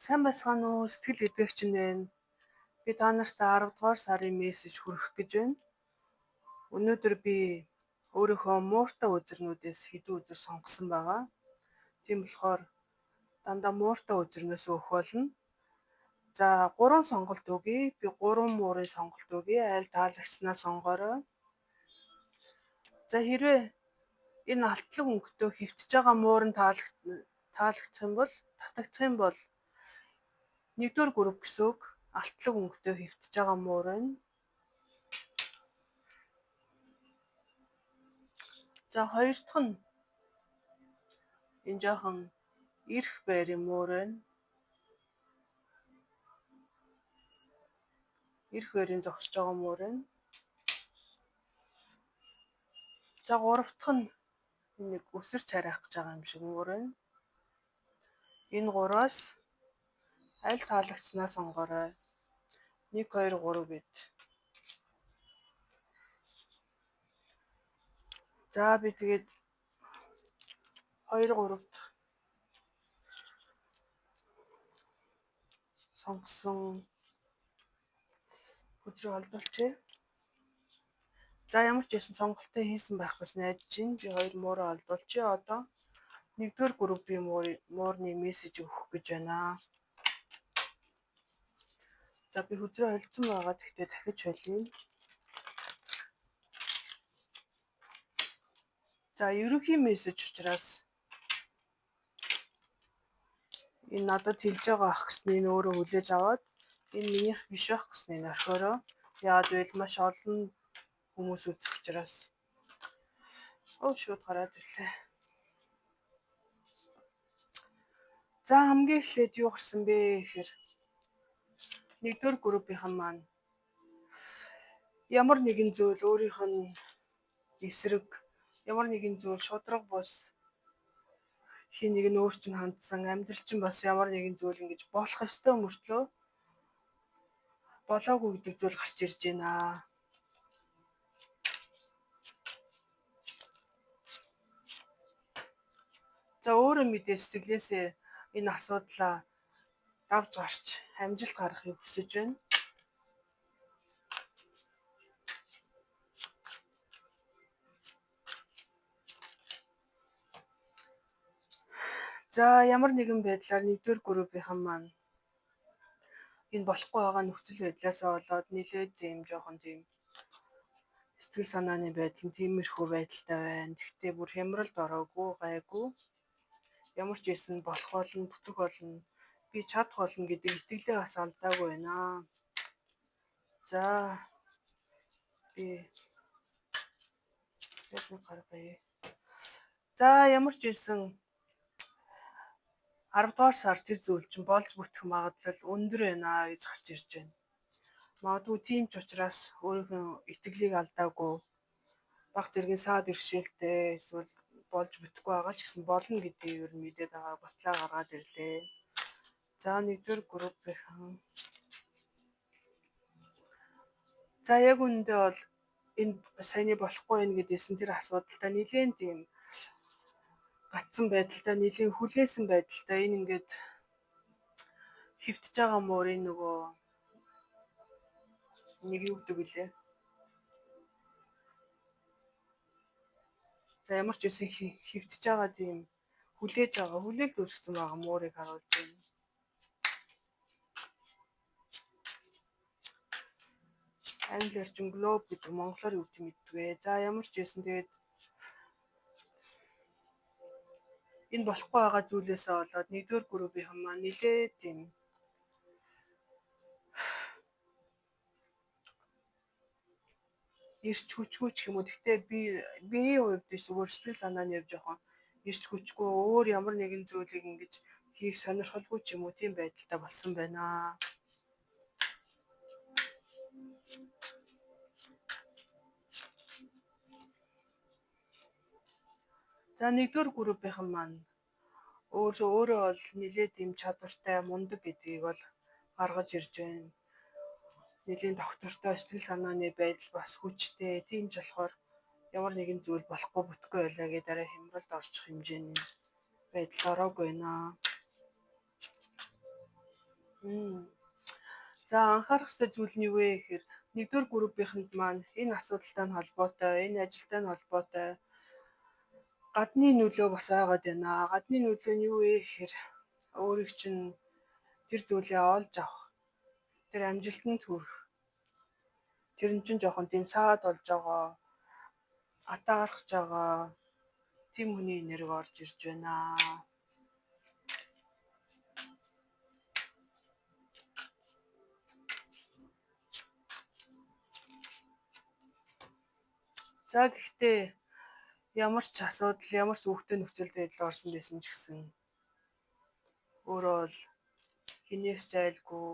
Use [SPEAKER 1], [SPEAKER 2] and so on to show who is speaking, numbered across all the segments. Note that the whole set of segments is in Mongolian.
[SPEAKER 1] Сайн байцгаана уу? Сэтгэл хөдлөгч байна. Би та нарт 10 дугаар сарын мессеж хүргэх гэж байна. Өнөөдөр би өөрийнхөө мууртай үзэрнүүдээс хэдэн үзэр сонгосон байгаа. Тийм болохоор дандаа мууртай үзэрнээс өгөх болно. За 3 сонголт өгье. Би 3 муурын сонголт өгье. Аль таалагдсанаа сонгоорой. За хэрвээ энэ алтлаг өнгөтэй хөвтөж байгаа муур нь таалагдах юм бол нэгдүгээр групп гэсэн үг алтлаг өнгөтэй хөвтөж байгаа муур байна. За хоёр дахь нь энэ жоохон эрх байрын муур байна. Эрх байрын зогсож байгаа муур байна. За гурав дахь нь нэг өсөр царайх гэж байгаа юм шиг муур байна. Энэ гураас аль таалагдсанаа сонгоорой. 1 2 3 гэд. За би тэгээд 2 3-т сонгосон өдрийг олдуулчихъя. За ямар ч байсан сонголтоо хийсэн байх гэж найдаж байна. Би 2 муураа олдуулчихъя. Одоо 1-р группийн муурны мессеж өгөх гэж байна. За би хүзрээ холцсон байгаа. Гэхдээ дахиж холъё. За ерөнхий мессеж учраас энэ надад хэлж байгаа ах гэснийг өөрөө хүлээж аваад энэ минийх биш байх гэснийг орхиороо. Яагаад гэвэл маш олон хүмүүс үзэх учраас. Шууд гараад ирлээ. За хамгийн эхлээд юу гарсан бэ гэхээр 1-р группийнхан маань ямар нэгэн зүйл өөрийнх нь эсрэг, ямар нэгэн зүйл шудраг бус хин нэг нь өөр чинь хандсан, амьдрал чинь бас ямар нэгэн зүйл ингэж болох ёстой мөртлөө болоогүй гэдэг зүйл гарч ирж байна. За өөрөө мэдээ сэтгэлээсээ энэ асуудлаа давж гарч амжилт гаргахыг хүсэж байна. За ямар нэгэн байдлаар 1-р группийнхан маань энэ болохгүй байгаа нөхцөл байдлаасаа болоод нэлээд ийм жоохон тийм сэтгэл санааны байдал нь тиймэрхүү байдалтай байна. Гэхдээ бүр хямралд ороогүй, гайгүй. Ямар ч байсан болох болно, бүтэх болно, би чадах болно гэдэг итгэлээ бас алдаагүй байна. За би гаргая. За ямар ч байсан 10 дугаар сар тэр зүйл чинь болж бүтэх магадлал өндөр байна гэж гарч ирж байна. Магадгүй тийм ч учраас өөрийнхөө итгэлийг алдаагүй баг зэргийн саад иршээлтэй эсвэл болж бүтэхгүй байгаа ч гэсэн болно гэдгийг ер нь мэдээд байгаа батлаа гаргаад ирлээ. За 1-р группийнхан. За яг үүндээ бол энэ саяны болохгүй байх гэдээсэн тэр асуудалтай нэлээд тийм гацсан байдалтай, нэлээд хүлээсэн байдалтай энэ ингээд хөвтөж байгаа муурын нөгөө нэг юу гэдэг вүлээ. За ямар ч байсан хөвтөж байгаа тийм хүлээлт үүсгэсэн байгаа муурыг харуулж байна. Англиар ч глоб гэдэг монголоор юу гэдэг мэдвэ. За ямар ч байсан тэгээд энэ болохгүй байгаа зүйлээсээ болоод 1-р группийнхан маань нэлээд тийм ирч хүчгүй ч юм уу. Гэхдээ биеийн хувьд зүгээр сэтгэл санааны хувьд жоохон ирч хүчгүй өөр ямар нэгэн зүйлийг ингэж хийх сонирхолгүй ч юм уу тийм байдалтай болсон байна. За 1-р группийнхан маань өөрөө бол нэлээд юм чадвартай, мундаг гэдгийг бол гаргаж ирж байна. Нэлийн доктортой сэтгэл санааны байдал бас хүчтэй. Тийм ч болохоор ямар нэгэн зүйл болохгүй бүтгүй байлаа гэдэг дараа хямралд орчих хэмжээний байдал ороогүй байна. За анхаарах ёстой зүйл нь юу вэ гэхээр нэгдүгээр группийнхэнд маань энэ асуудалтай нь холбоотой, энэ ажилтай нь холбоотой гадны нөлөө бас байгаад байна. Гадны нөлөө нь юу вэ гэхээр өөрийг чинь тэр зүйлээ олж авах, тэр амжилтанд хүрэх. Тэр нь чинь жоохон тийм цаад болж байгаа, атаа гаргаж байгаа тийм хүний энерги орж ирж байна. За гэхдээ ямар ч асуудал, ямар ч өвөгтэй нөхцөл байдал орсон байсан ч гэсэн өөрөө бол хинээс ч айлгүй,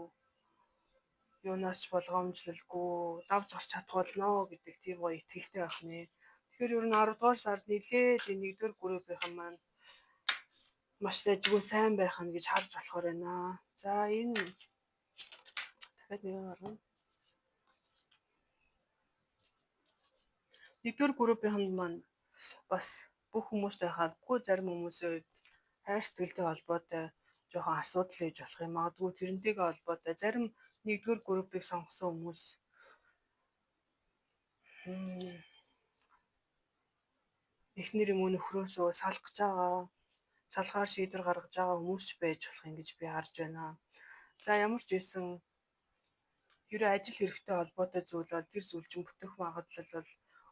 [SPEAKER 1] юунаас ч болгоомжлолгүй давж гарч чадах болно гэдэг тийм гоё итгэлтэй байх нэ. Тэгэхээр ер нь 10 дугаар сард нэлээд энэ 1-р группийнхэн маань маш дажгүй сайн байх нь гэж харж болохоор байна. За энэ дахиад нэг гаргана. 1-р группийнхэнд маань бас бүх хүмүүстэй халбгүй зарим хүмүүсийн үед хайр сэтгэлтэй холбоотой жоохон асуудал ээж болох юм. Магадгүй тэрнтэйгээ холбоотой зарим 1-р группийг сонгосон хүмүүс эхнэр юм уу нөхрөөсөө салах гэж байгаа, салахаар шийдвэр гаргаж байгаа хүмүүс ч байж болох юм гэж би харж байна. За ямар ч байсан ерөө ажил хэрэгтэй холбоотой зүйл бол тэр зүйл чинь бүтэх магадлал бол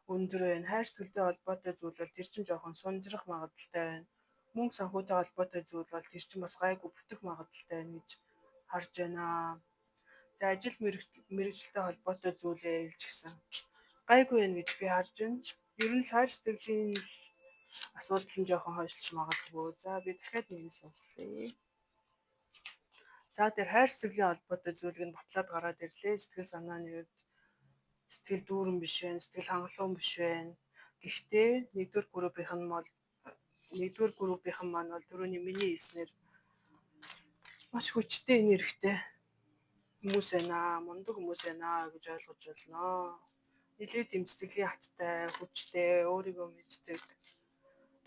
[SPEAKER 1] өндөр байна. Хайр сэтгэлтэй холбоотой зүйл бол тэр чинь жоохон сунжрах магадaltaй байна. Мөнгө санхүүтэй холбоотой зүйл бол тэр чинь бас гайгүй бүтэх магадaltaй байна гэж харж байна. За ажил мэргэжилтэй холбоотой зүйлээ илж гисэн гайгүй байна гэж би харж байна. Ер нь хайр сэтгэлийн асуудал нь жоохон хойшлж магадгүй. За би дахиад нэг сонголъё. За тэр хайр сэтгэлийн холбоотой зүйлийг нь батлаад гараад ирлээ. Сэтгэл санааны үед сэтгэл дүүрэн биш байна, сэтгэл хангалуун биш байна. Гэхдээ 1-р группийнхэн маань бол түрүүний миний хэлснээр маш хүчтэй энергитэй хүмүүс байна, мундаг хүмүүс байна гэж ойлгож байна. Нилээд юм сэтгэлийн хаттай, хүчтэй, өөрийгөө мэддэг,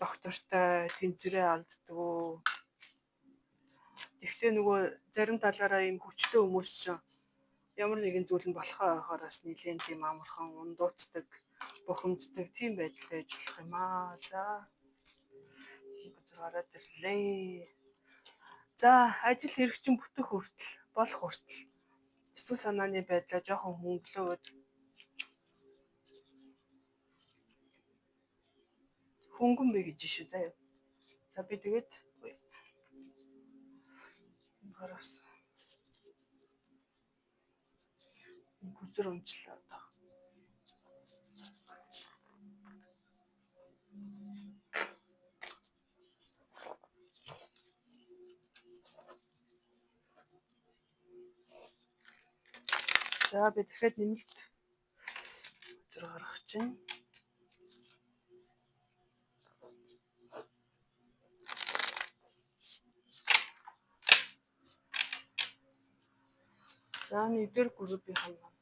[SPEAKER 1] доктортой, тэнцвэрээ алддаггүй. Гэхдээ нөгөө зарим талаараа юм хүчтэй хүмүүс чинь ямар нэгэн зүйл нь болохоо байхаараас нилээн тийм амархан ундууцдаг, бухимддаг тийм байдалтай байж болох юм аа. За гараад ирлээ. За ажил хэрэг чинь бүтэх хүртэл, болох хүртэл эсвэл санааны байдлаа жоохон хөнгөлөөд хөнгөн бэ гэж шүү заяа. За би тэгээд гараас хүзэр өмчлөө одоо. За би дахиад нэмэлт хүзэр гаргах чинь. За 1-р группийнхэн маань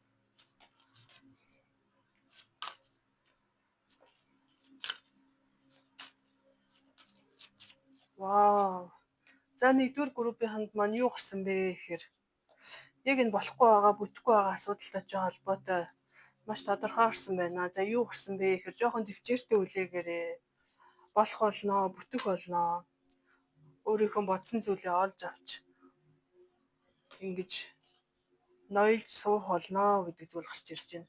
[SPEAKER 1] вау. За 1-р группийнхэнд маань юу гарсан бэ гэхээр яг энэ болохгүй байгаа, бүтэхгүй байгаа асуудалтай ч холбоотой маш тодорхой гарсан байна. За юу гарсан бэ гэхээр жоохон төвчээртэй үлээгээрээ болох болно, бүтэх болно. Өөрийнхөө бодсон зүйлээ олж авч ингэж ноёлж суух болно гэдэг зүйл гарч ирж байна.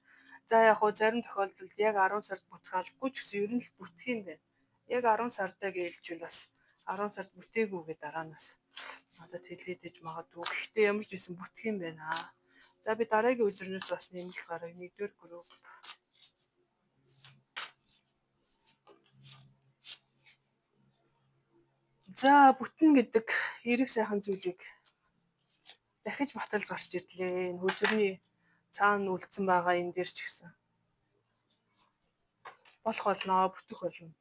[SPEAKER 1] За яг хөө зарим тохиолдолд яг 10 сард бүтэх албагүй ч гэсэн ер нь л бүтэх юм байна. Яг 10 сардаа гэлжүүл бас 10 сард бүтээгүй дараанаас надад хэлээд иж магадгүй. Гэхдээ ямар ч байсан бүтэх юм байна. За би дараагийн үзэрнээс бас нэмэлт гаргая. 1-р групп. За бүтэн гэдэг эрэг сайхан зүйлийг дахиж баталж гарч ирлээ. Энэ хүзэрний цаана үлдсэн байгаа энэ дээр ч гэсэн болох болно, бүтэх болно.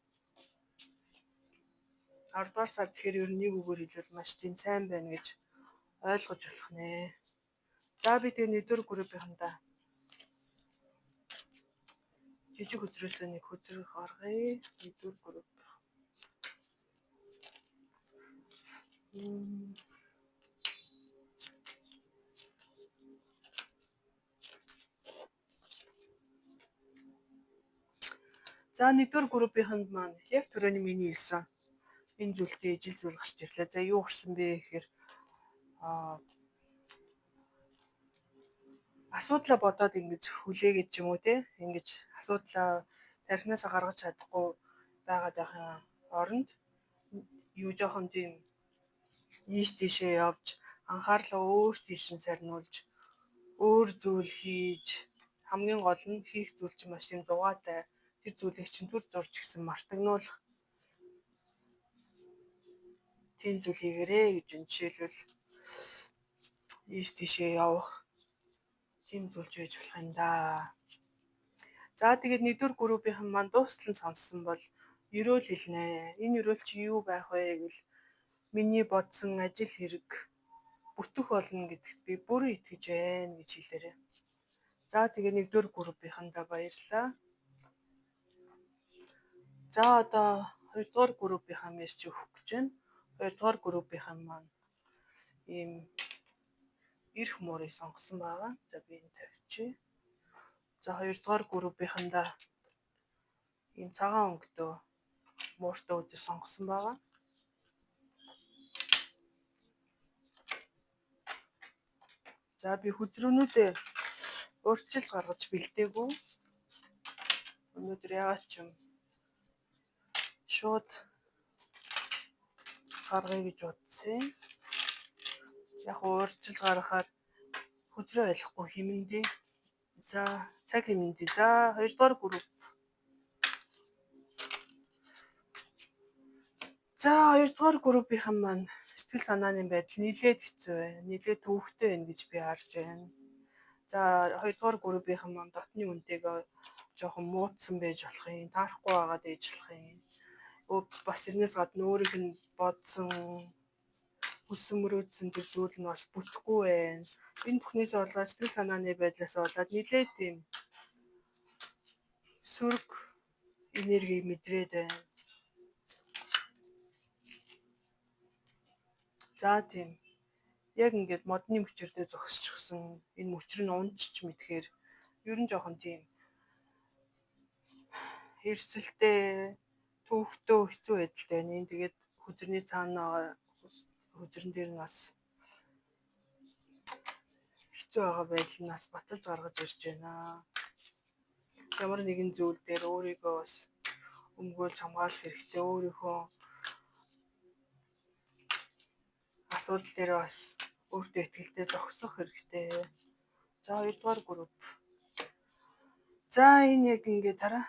[SPEAKER 1] 10 дугаар сар тэгэхээр ер нь нэг үгээр хэлбэл маш тийм сайн байна гэж ойлгож болох нэ. За би тэгээ 1-р группийнхэндээ жижиг хүзрээсээ нэг хүзэр гаргая. 1-р групп. За 1-р группийнхэнд маань яг түрүүний миний хэлсэн энэ зүйлтэй ижил зүйл гарч ирлээ. За юу гарсан бэ гэхээр асуудлаа бодоод ингэж хүлээгээд ч юм уу те ингэж асуудлаа тархинасаа гаргаж чадахгүй байгаад байхын оронд юу жоохон тийм ийш тийшээ явж анхаарлаа өөр тийш нь сарниулж өөр зүйл хийж хамгийн гол нь хийх зүйл чинь маш тийм зугаатай тэр зүйлийг чинь түр зурч гисэн мартагнуулах тийм зүйл хийгэрээ гэж жишээлбэл ийш тийшээ явах тийм зүйлж байж болох юм да. За тэгээд 1-р группийнхэн маань дуустал нь сонссон бол ерөөл хэлнэ. Энэ ерөөл чи юу байх вэ гэвэл миний бодсон ажил хэрэг бүтэх болно гэдэгт би бүрэн итгэж байна гэж хэлээрэй. За тэгээд 1-р группийнхэндээ баярлалаа. За одоо 2-р группийнхэн мессеж өгөх гэж байна. 2-р группийнхэн маань ийм эрх муурыг сонгосон байгаа. За би энэ тавьчих. За 2-р группийнхэндээ ийм цагаан өнгөтэй мууртай үзэл сонгосон байгаа. За би хүзрүүнүүдээ өөрчилж гаргаж бэлдээгүй. Өнөөдөр яагаад ч юм шууд гаргая гэж бодсон. Яг өөрчилж гаргахаар хүзрээ ойлгохгүй хэмэндээ. За цаг хэмэндээ. За 2-р групп. За 2-р группийнхэн маань сэтгэл санааны байдал нэлээд хэцүү байна. Нэлээд төвөгтэй байна гэж би харж байна. За 2-р группийнхэн маань дотны үнэтэйгээ жоохон муудсан байж болох юм. Таарахгүй байгаад ээж болох юм. Бас тэрнээс гадна өөрийнх нь бодсон хүссэн мөрөөдсөн тэр зүйл нь бас бүтэхгүй байна. Энэ бүхнээс болоод сэтгэл санааны байдлаас болоод нэлээд тийм сөрөг энерги мэдрээд байна. За тийм. Яг ингээд модны мөчөрдөө зогсчихсан энэ мөчөр нь унжиж мэдхээр ер нь жоохон тийм хэрсэлтэй төвхтөө хэцүү байдалтай байна. Энэ тэгээд хүзрний цаана хүзрэн дээр нь бас хэцүү байгаа байдал нь бас баталж гаргаж ирж байна. Ямар нэгэн зүйл дээр өөрийгөө бас өмгөөлж хамгаалах хэрэгтэй. Өөрийнхөө асуудал дээр бас өөртөө итгэлтэй зогсох хэрэгтэй. За 2-р групп. За энэ яг ингээд тараа.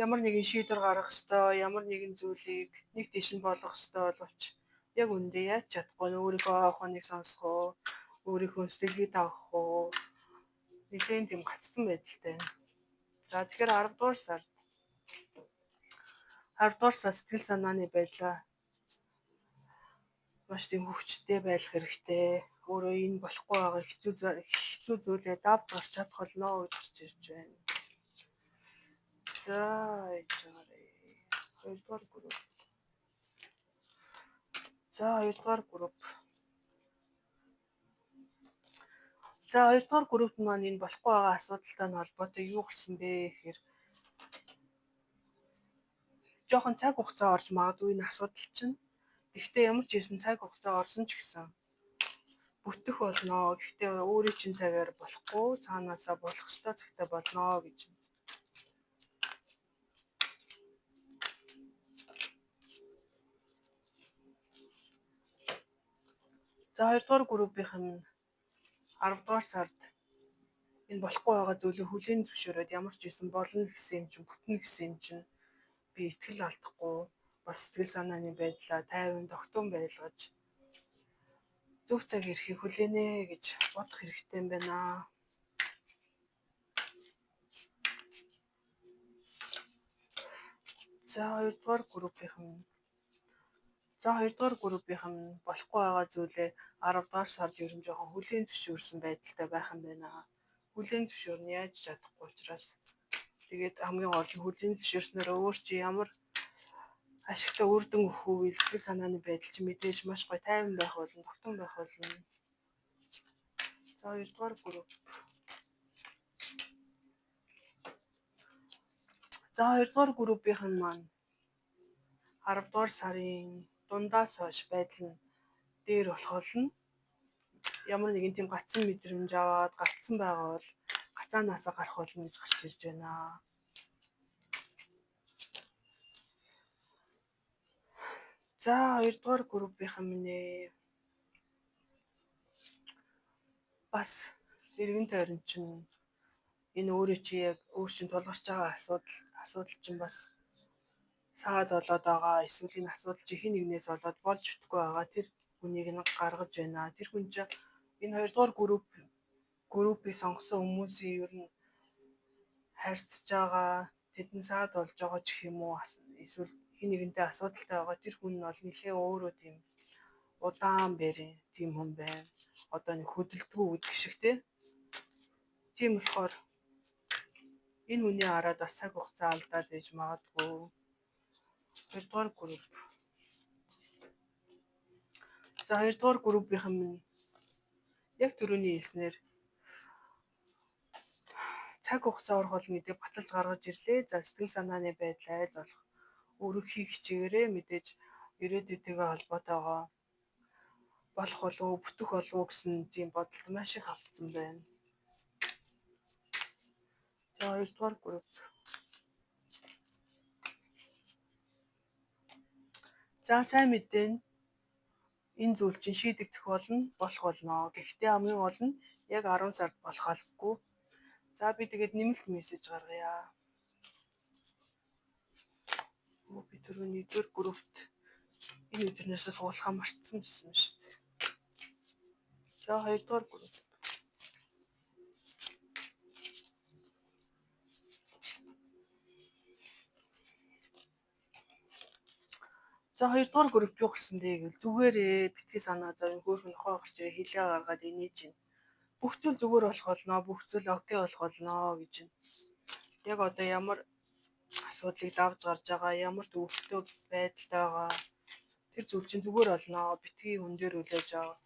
[SPEAKER 1] Ямар нэгэн шийдвэр гаргах ёстой, ямар нэгэн зүйлийг нэг тийш нь болгох ёстой боловч яг үндэ яаж чадахгүй өөрийнхөө ахуйныг сонсох уу, өөрийнхөө сэтгэлийг тавах уу нэгэн тийм гацсан байдалтай байна. За тэгэхээр 10-р сар сэтгэл санааны байдлаа маш тийм хүчтэй байх хэрэгтэй. Өөрөө энэ болохгүй байгаа хэцүү зүйлээ давж гарч чадах болно гэж гарч ирж байна. За ячаарай. 2-р групп. За 2-р групп. За 2-р групп маань энэ болохгүй байгаа асуудалтай нь холбоотой юу гарсан бэ гэхээр жоохон цаг хугацаа орж магадгүй энэ асуудал чинь. Гэхдээ ямар ч байсан цаг хугацаа орсон ч гэсэн бүтэх болно. Гэхдээ өөрийн чинь цагаар болохгүй, цаанаасаа болох ёстой цагтаа болно гэж. За 2-р группийнхэн 10-р сард энэ болохгүй байгаа зүйлийг хүлээн зөвшөөрөөд ямар ч байсан болно гэсэн юм чинь бүтнэ гэсэн юм чинь би итгэл алдахгүй бас сэтгэл санааны байдлаа тайван тогтун байлгаж зөв цаг ирэхийг хүлээнэ гэж бодох хэрэгтэй юм байна. За 2-р группийнхэн болохгүй байгаа зүйлээ 10-р сард ер нь жоохон хүлээн зөвшөөрсөн байдалтай байх юм байна. Хүлээн зөвшөөрнө яаж чадахгүй учраас тэгээд хамгийн гол нь хүлээн зөвшөөрснөөр өөр чи ямар ашигтай үр дүн өгөх үү сэтгэл санааны байдал чи мэдээж маш гоё тайван байх болно, тогтун байх болно. За 2-р групп. За 2 дугаар группийн маань 10 дугаар сарын дундаас хойш байдал нь дээр болох нь ямар нэгэн тийм гацсан мэдрэмж аваад гацсан байгаа бол гацаанаасаа гарах болно гэж гарч ирж байна. За 2 дугаар группийн минь бас эргэн тойрон чинь энэ өөрөө чи яг өөр чинь тулгарч байгаа асуудал чинь бас саад болоод байгаа. Эсвэл энэ асуудал чи хин нэгнээс болоод болж өгөхгүй байгаа. Тэр хүнийг нь гаргаж байна. Тэр хүн чинь энэ 2 дугаар группийг сонгосон хүмүүсийн ер нь харьцаж байгаа, тэдэн саад болж байгаа ч юм уу, эсвэл хин нэгэнтэй асуудалтай байгаа. Тэр хүн нь бол нэлээ өөрөө тийм удаан бэрийн тийм хүн байна. Одоо нэг хөдөлдгөө гэдэг шиг тийм болохоор энэ хүний хараад бас цаг хугацаа алдаад ээж магадгүй. 2 дугаар групп. За 2 дугаар группийн минь яг түрүүний хэлснээр цаг хугацаа орох гэдэг баталж гаргаж ирлээ. За сэтгэл санааны байдал айл болох өөрөө хийх хичээгээрээ мэдээж ирээдүйтэйгээ холбоотойгоо болох болов бүтэх болов гэсэн тийм бодолд маш их автсан байна. За 2 дугаар групп. За сайн мэдэн энэ зүйл чинь шийдэгдэх болох болно. Гэхдээ хамгийн гол нь яг 10 сард болох албагүй. За би тэгээд нэмэлт мессеж гаргая. Би түрүүний 1-р группт энэ өдрөөс суулгахаа мартсан байсан шүү дээ. За 2 дугаар групп. За 2 дугаар групп юу гэсэн бэ гэвэл зүгээрээ битгий санаа зовын хөөрхөн нохоо гарч ирээ хилээ гаргаад инээж чинь. Бүх зүйл зүгээр болох болно, бүх зүйл окей болох болно гэж байна. Яг одоо ямар асуудлыг давж гарч байгаа, ямар төвөгтэй байдалтай байгаа. Тэр зүйл чинь зүгээр болно. Битгий хүн дээр үлээж аа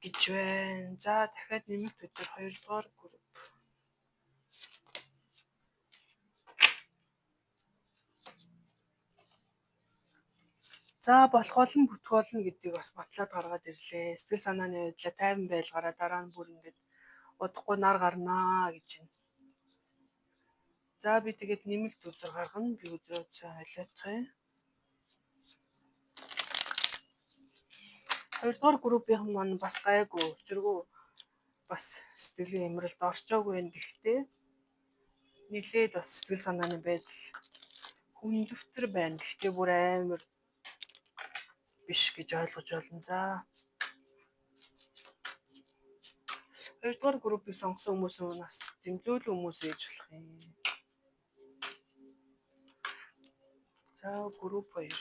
[SPEAKER 1] гэж байна. За дахиад нэмэлт өдөр 2 дугаар групп. За болох олон бүтэх болно гэдгийг бас батлаад гаргаад ирлээ. Сэтгэл санааны байдлаа тайван байлгаараа дараа нь бүр ингэж удахгүй нар гарнаа гэж байна. За би тэгээд нэмэлт өдөр гаргана. Би өдрөө сайн хайлаацгаая. 2 дугаар группийн маань бас гайгүй, өчргөө бас сэтгэлийн эмрэлд орчоогүй байна. Гэхдээ нилээд бас сэтгэл санааны байдал хүндөвтөр байна. Гэхдээ бүр амар биш гэж ойлгож байна. За 2 дугаар группийг сонгосон хүмүүс нас дэмжүүл хүмүүс ээж болох юм. За групп 2.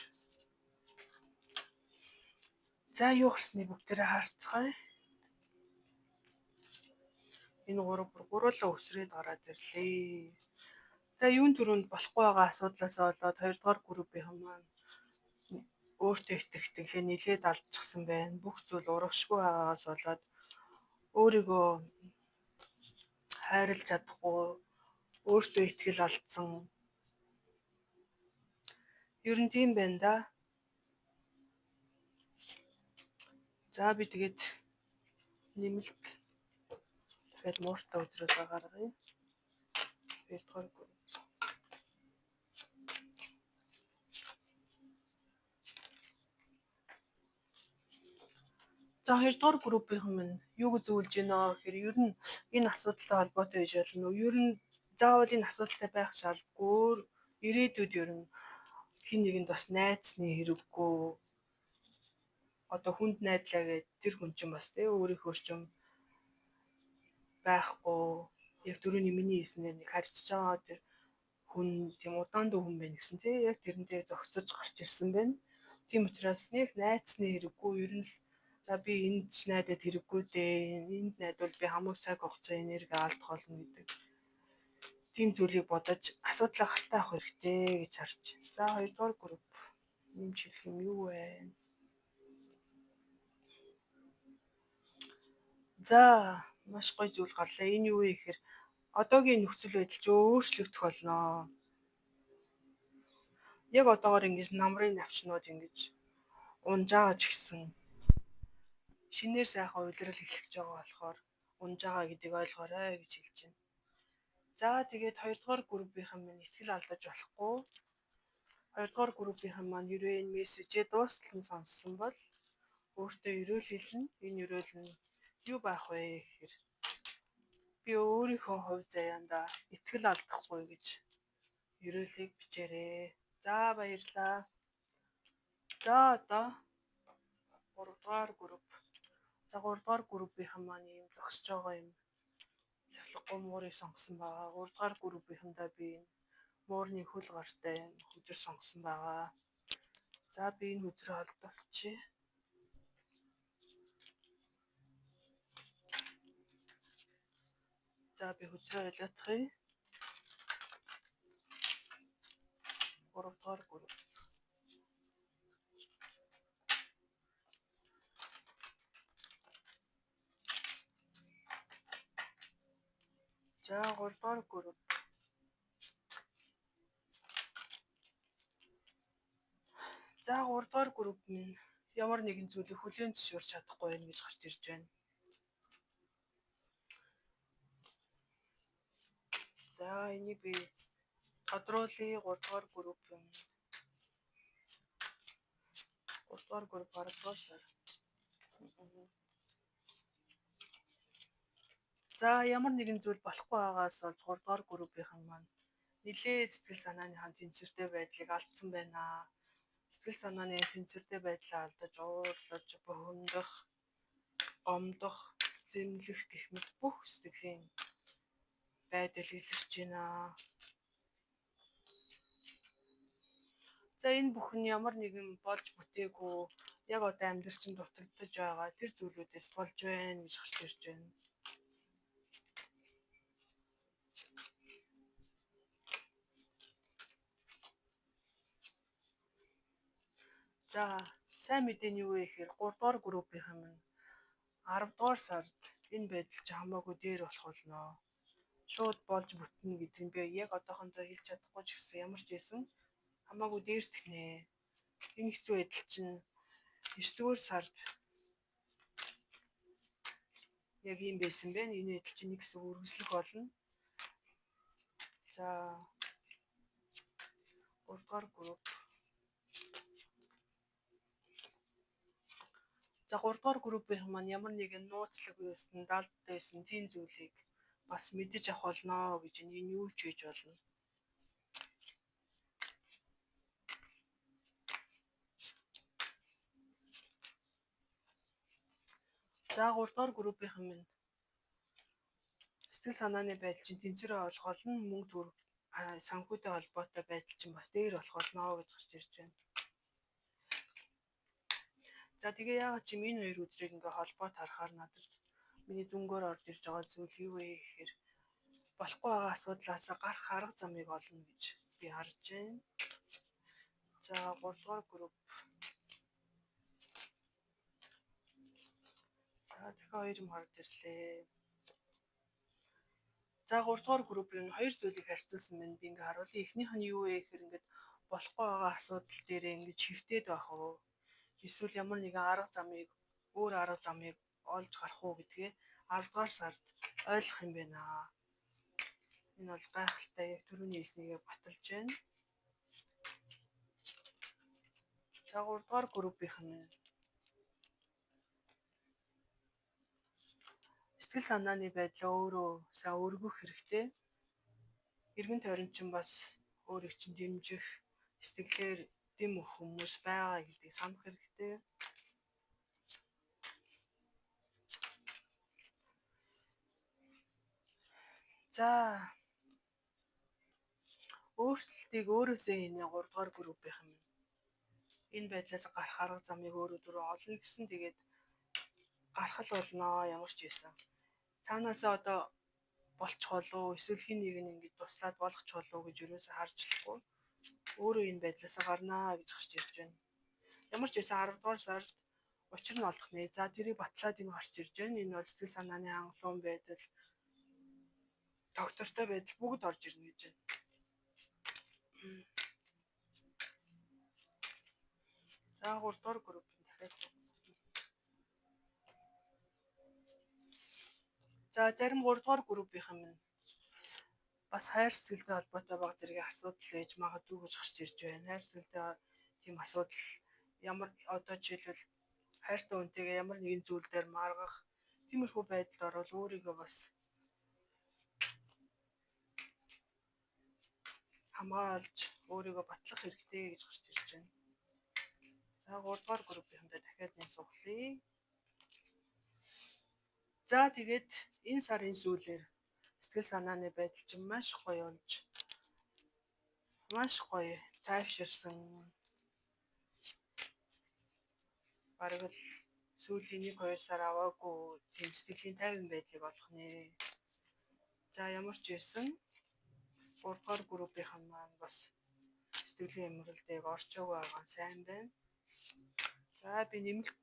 [SPEAKER 1] За юу гарсныг бүгдээрээ харцгаая. Энэ гурлаа өсрээд гараад ирлээ. За юун түрүүнд болохгүй байгаа асуудлаас болоод 2 дугаар группийн маань өөртөө итгэхтэй нилээд алдчихсан байна. Бүх зүйл урагшгүй байгаагаас болоод өөрийгөө хайрлаж чадахгүй, өөртөө итгэл алдсан. Ер нь тийм байна да. За би тэгээд нэмэлт дахиад мууртай үзрэлээ гаргая. 2 дугаар групп. За 2 дугаар группийн минь юуг зөвлөж гинэ гэхээр ер нь энэ асуудалтай холбоотой байж болно уу? Ер нь заавал энэ асуудалтай байх шаардлагагүй. Ирээдүйд ер нь хин нэгэнд бас найзсны хэрэггүй. Одоо хүнд найдлаа гэдэг тэр хүн чинь бас өөрийнхөө ч юм байхгүй. Яг түрүүний миний хэлснээр нэг харьцаж байгаа тэр хүн тийм удаан дүү хүн байна гэсэн яг тэрнтэй зогсож гарч ирсэн байна. Тийм учраас нэг найзсны хэрэггүй ер нь за би энд ч найдад хэрэггүй дээ. Энд найдвал би хамаг цаг хугацаа энерги алдах болно гэдэг. Тийм зүйлийг бодож асуудлаа гартаа авах хэрэгтэй гэж харж. За 2 дугаар групп нэмж хэлэх юм юу вэ? За маш гоё зүйл гарлаа. Энэ юу вэ гэхээр одоогийн нөхцөл байдал ч өөрчлөгдөх болно. Яг одоогоор ингэж намрын навчнууд ингэж унжаач гисэн шинээр сайхан удирал эхлэж байгаа болохоор унжаагаа гэдгийг ойлгоорой гэж хэлж байна. За тэгээд 2 дугаар группийнхэн минь ихтгэл алдаж болохгүй. 2 дугаар группийнхэн маань хэрвээ энэ мессежээ дуустал нь сонссон бол өөртөө ерөөл хэлнэ. Энэ ерөөл нь юу байх вэ гэхээр би өөрийнхөө хувь заяанда ихтгэл алдахгүй гэж ерөөлийг бичээрэй. За баярлалаа. За одоо 3 дугаар групп. За 3 дугаар группийнхэн маань ийм зогсож байгаа юм. Цахилгаан муурыг сонгосон байгаа. 3 дугаар группийнхэндээ би муурны хөл гартай хүзэр сонгосон байгаа. За би энэ хүзрээ холдуулчихъя. За би хүзрээ ойлгоцгоё. 3 дугаар групп. За 3 дугаар групп. За 3 дугаар групп минь ямар нэгэн зүйлийг хүлээн зөвшөөрч чадахгүй байх гэж гарч ирж байна. За энийг би тодруулъя 3 дугаар групп юм. 3 дугаар групп гаргуулсаар. За ямар нэгэн зүйл болохгүй байгаас бол 3 дугаар группийнхэн маань нэлээд сэтгэл санааны хан тэнцвэртэй байдлыг алдсан байна. Сэтгэл санааны тэнцвэртэй байдлаа алдаж уурлаж, бухимдах, гомдох, зэмлэх гэх мэт бүх сэтгэлийн байдал илэрч байна. За энэ бүхэн ямар нэгэн болж бүтээгүй яг одоо амьдрчин дутагдж байгаа тэр зүйлүүдээс болж байна гэж гарч ирж байна. За сайн мэдээ нь юу вэ гэхээр 3 дугаар группийнхэн минь 10 дугаар сард энэ байдал чи хамаагүй дээр болох болно. Шууд болж бүтнэ гэдэг нь би яг одоохондоо хэлж чадахгүй ч гэсэн ямар ч байсан хамаагүй дээртгнэ. Энэ хэцүү байдал чинь 9-р сард яг юм байсан байна. Энэ байдал чинь нэг хэсэг үргэлжлэх болно. За 3 дугаар групп. За 3 дугаар группийнхэн маань ямар нэгэн нууцлаг байсан, далд байсан тийм зүйлийг бас мэдэж авах болно гэж энэ юу ч хийж болно. За 3 дугаар группийнхэн минь сэтгэл санааны байдал чинь тэнцвэрээ олгол нь мөнгө төр санхүүтэй холбоотой байдал чинь бас дээр болох болно гэж гарч ирж байна. За тэгээ яагаад чи энэ хоёр үзрийг ингээ холбоот харахаар надад миний зүнгөөр орж ирж байгаа зүйл юу вэ гэхээр болохгүй байгаа асуудлаас гарах арга замыг олно гэж би харж байна. За 3 дугаар групп. За дахиад хоёр юм харж ирлээ. За 3 дугаар группийн хоёр зүйлийг харьцуулсан байна. Би ингээ харуулъя. Эхнийх нь юу вэ гэхээр ингээд болохгүй байгаа асуудал дээр ингээд чивтэд байх уу? Эсвэл ямар нэгэн арга замыг өөр арга замыг олж гарах уу гэдгээ 10 дугаар сард ойлгох юм байна. Энэ бол гайхалтай яг түрүүний хэлснийг баталж байна. За 3 дугаар группийнхэн сэтгэл санааны байдлаа өөрөө сайн өргөх хэрэгтэй. Эргэн тойрон чинь бас өөрийг чинь дэмжих, сэтгэлээр дэм өгөх хүмүүс байгаа гэдгийг санах хэрэгтэй. За өөрчлөлтийг өөрөөсөө хийнэ 3 дугаар группийнхэн. Энэ байдлаас гарах арга замыг өөрөө дөрөв олно гэсэн тэгээд гарах л болно ямар ч байсан. Цаанаасаа одоо болчих болов эсвэл хин нэг нь ингэж туслаад болгоч болов гэж юусаа харжлахгүй. Өөрөө энэ байдлаас гарнаа гэж гарч ирж байна. Ямар ч байсан 10 дугаар сард учир нь олох нэ. За тэрийг батлаад энэ гарч ирж байна. Энэ бол сэтгэл санааны хангалуун байдал, доктортой байдал бүгд орж ирнэ гэж байна. За 3 дугаар группийн дахиад. За зарим 3 дугаар группийнх нь бас хайр сэтгэлтэй холбоотой баг зэргийн асуудал ээж магадгүй гэж гарч ирж байна. Хайр сэтгэлтэй тийм асуудал ямар одоо жишээлбэл хайртай хүнтэйгээ ямар нэгэн зүйл дээр маргах тиймэрхүү байдалд орвол өөрийгөө бас хамгаалж өөрийгөө батлах хэрэгтэй гэж гарч ирж байна. За 3 дугаар группийнхандаа дахиад нэг суглая. За тэгээд энэ сарын сүүлээр сэтгэл санааны байдал чинь маш гоё болж маш гоё тайвширсан. Бараг л сүүлийн 1-2 сар аваагүй тийм сэтгэлийн тайван байдлыг олох нэ. За ямар ч байсан 3 дугаар группийнхан маань бас сэтгэлийн эмгэлдийг орчоог байгаа нь сайн байна. За би нэмэлт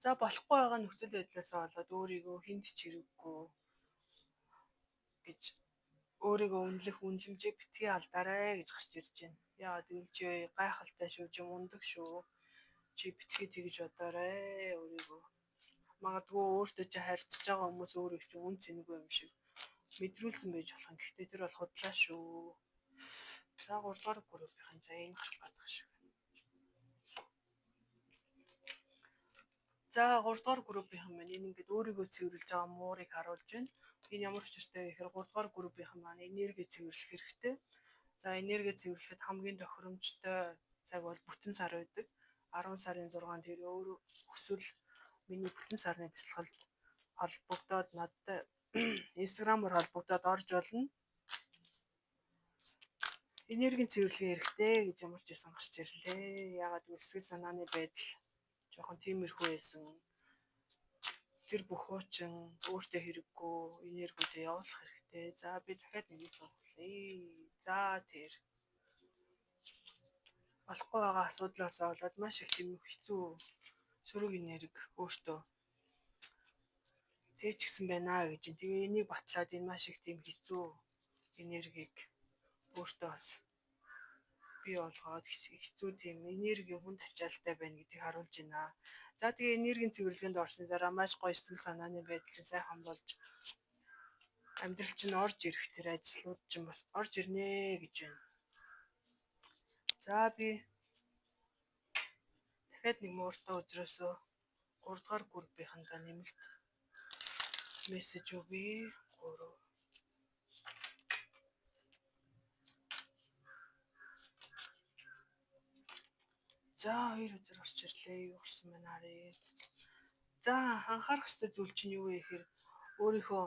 [SPEAKER 1] за болохгүй байгаа нөхцөл байдлаасаа болоод өөрийгөө хүнд ч хэрэггүй гэж өөрийгөө үнэлэх үнэлэмжээ битгий алдаарай гэж гарч ирж байна. Яагаад гэвэл чи гайхалтай шүү, чи мундаг шүү. Чи битгий тэгж бодоорой өөрийгөө. Магадгүй өөртөө чи харьцаж байгаа хүмүүс өөрийг чи үн цэнэгүй юм шиг мэдрүүлсэн байж болох юм. Гэхдээ тэр бол худлаа шүү. За 3 дугаар группийнхан за энэ гарах гэдэг шиг. За 3 дугаар группийнхан маань энэ ингээд өөрийгөө цэвэрлж байгаа муурыг харуулж байна. Энэ ямар учиртай вэ гэхээр 3 дугаар группийнхан маань энерги цэвэрлэх хэрэгтэй. За энерги цэвэрлэхэд хамгийн тохиромжтой цаг бол бүтэн сар байдаг. 10 сарын 6-нд тэр өөрөө өсвөл миний бүтэн сарны бясалгалд холбогдоод надтай инстаграмаар холбогдоод орж болно. Энергийн цэвэрлэгээ хэрэгтэй гэж ямар ч байсан гарч ирлээ. Яагаад гэвэл сэтгэл санааны байдал жоохон тиймэрхүү байсан. Тэр бүх хуучин өөртөө хэрэггүй энергиудээ явуулах хэрэгтэй. За би дахиад нэг сонголъё. За тэр болохгүй байгаа асуудлаасаа болоод маш их тийм хэцүү сөрөг энерги өөртөө тээчгсэн байна гэж. Тэгээ энийг батлаад энэ маш их тийм хэцүү энергийг өөртөө бас бий болгоод хэцүү тийм энерги хүнд ачаалттай байна гэдгийг харуулж байна. За тэгээ энергийн цэвэрлэгэнд орсны дараа маш гоё сэтгэл санааны байдал чинь сайхан болж амьдрал чинь орж ирэх тэр ажлууд чинь бас орж ирнэ гэж байна. За би дахиад нэг мууртай өдрөөсөө 3 дугаар группийнхандаа нэмэлт мессеж өгье. 3 За 2 өдөр орч ирлээ. Юу гарсан байна харъя. За анхаарах ёстой зүйл чинь юу вэ гэхээр өөрийнхөө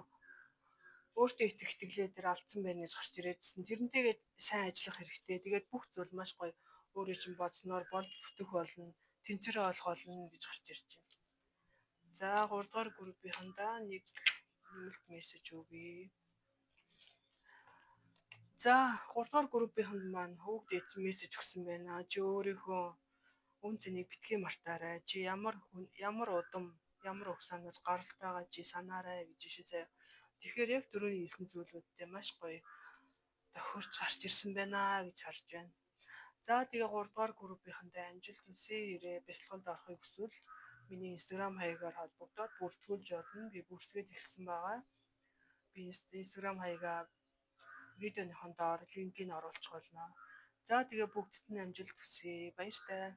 [SPEAKER 1] өөртөө итгэх итгэлээ тэр алдсан байна гэж гарч ирээдсэн. Тэрнтэйгээ сайн ажиллах хэрэгтэй. Тэгээд бүх зүйл маш гоё өөрөө чинь бодсноор бол бүтэх болно. Тэнцвэрээ олох болно гэж гарч ирж байна. За 3 дугаар группийнхандаа нэг нэмэлт мессеж өгье. За 3 дугаар группийнхэнд маань хүүгд эзэн мессеж өгсөн байна. Чи өөрийнхөө үн цэнийг битгий мартаарай. Чи ямар удам, ямар угсаанаас гаралтайгаа чи санаарай гэж шээ. Тэгэхээр яг түрүүний хэлсэн зүйлүүдтэй маш гоё тохиурч гарч ирсэн байна гэж харж байна. За тэгээ 3 дугаар группийнхандаа амжилт хүсье. Ирээ бясалгалд орохыг хүсвэл миний инстаграм хаягаар холбогдоод бүртгүүлж болно. Би бүртгээд ирсэн байгаа. Би инстаграм хаягаа видеоныхон доор линкийг оруулах болно. За тэгээ бүгдд нь амжилт хүсье. Баяртай.